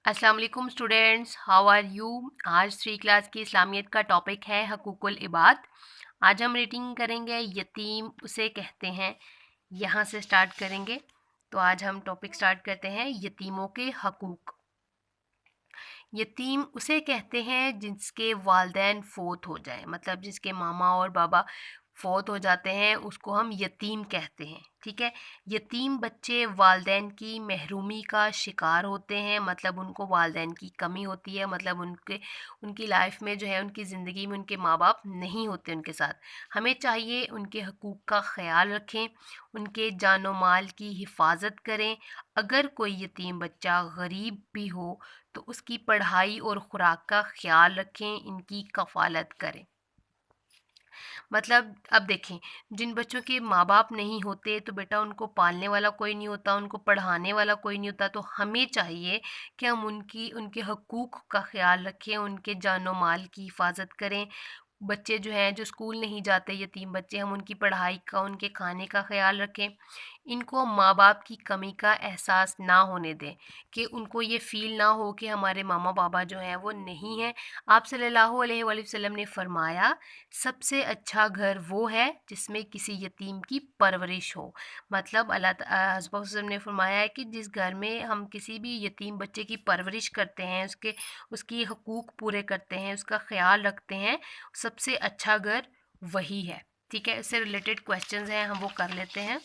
अस्सलाम वालेकुम students, how are you. आज 3 क्लास की इस्लामियत का टॉपिक है हकूकुल इबाद। आज हम रीडिंग करेंगे यतीम उसे कहते हैं, यहाँ से स्टार्ट करेंगे। तो आज हम टॉपिक स्टार्ट करते हैं यतीमों के हकूक। यतीम उसे कहते हैं जिसके वालिदैन फ़ौत हो जाए, मतलब जिसके मामा और बाबा फ़ौत हो जाते हैं उसको हम यतीम कहते हैं। ठीक है। यतीम बच्चे वालिदैन की महरूमी का शिकार होते हैं, मतलब उनको वालिदैन की कमी होती है, मतलब उनकी लाइफ में जो है, उनकी ज़िंदगी में उनके माँ बाप नहीं होते उनके साथ। हमें चाहिए उनके हकूक़ का ख़याल रखें, उनके जान माल की हिफाजत करें। अगर कोई यतीम बच्चा गरीब भी हो तो उसकी पढ़ाई और ख़ुराक का ख़याल रखें, इनकी कफ़ालत करें। मतलब अब देखें, जिन बच्चों के माँ बाप नहीं होते तो बेटा उनको पालने वाला कोई नहीं होता, उनको पढ़ाने वाला कोई नहीं होता। तो हमें चाहिए कि हम उनके हकूक़ का ख़याल रखें, उनके जान माल की हिफाजत करें। बच्चे जो हैं जो स्कूल नहीं जाते, यतीम बच्चे, हम उनकी पढ़ाई का, उनके खाने का ख़याल रखें। इनको माँ बाप की कमी का एहसास ना होने दें, कि उनको ये फ़ील ना हो कि हमारे मामा बाबा जो हैं वो नहीं हैं। आप सल्लल्लाहु अलैहि वसल्लम ने फ़रमाया, सबसे अच्छा घर वो है जिसमें किसी यतीम की परवरिश हो। मतलब हज़रत वसल्लम ने फ़रमाया है कि जिस घर में हम किसी भी यतीम बच्चे की परवरिश करते हैं, उसकी हकूक़ पूरे करते हैं, उसका ख़याल रखते हैं, सबसे अच्छा घर वही है। ठीक है। इससे रिलेटेड क्वेश्चंस हैं, हम वो कर लेते हैं।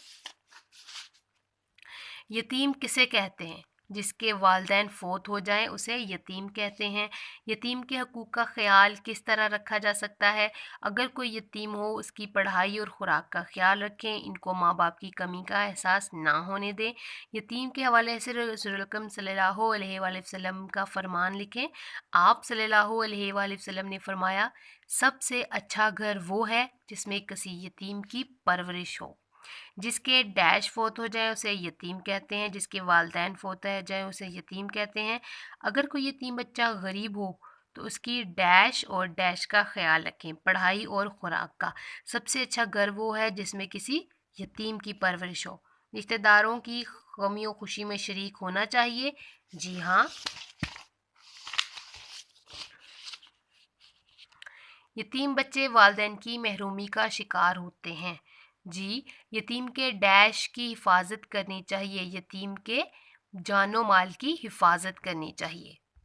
यतीम किसे कहते हैं? जिसके वालिदैन फ़ौत हो जाएं उसे यतीम कहते हैं। यतीम के हकूक़ का ख़याल किस तरह रखा जा सकता है? अगर कोई यतीम हो उसकी पढ़ाई और ख़ुराक का ख़याल रखें, इनको माँ बाप की कमी का एहसास ना होने दें। यतीम के हवाले से रसूल अकरम सल्लल्लाहु अलैहि वसल्लम का फ़रमान लिखें। आप सल्लल्लाहु अलैहि वसल्लम ने फ़रमाया, सबसे अच्छा घर वो है जिसमें किसी यतीम की परवरिश हो। जिसके डैश फ़ौत हो जाए उसे यतीम कहते हैं, जिसके वालिदैन फ़ौत हो जाए उसे यतीम कहते हैं। अगर कोई यतीम बच्चा गरीब हो तो उसकी डैश और डैश का ख़याल रखें, पढ़ाई और ख़ुराक का। सबसे अच्छा घर वो है जिसमें किसी यतीम की परवरिश हो। रिश्तेदारों की गमी और खुशी में शरीक होना चाहिए। जी हाँ। यतीम बच्चे वालिदैन की महरूमी का शिकार होते हैं। जी, यतीम के डैश की हिफाजत करनी चाहिए, यतीम के जानो माल की हिफाजत करनी चाहिए।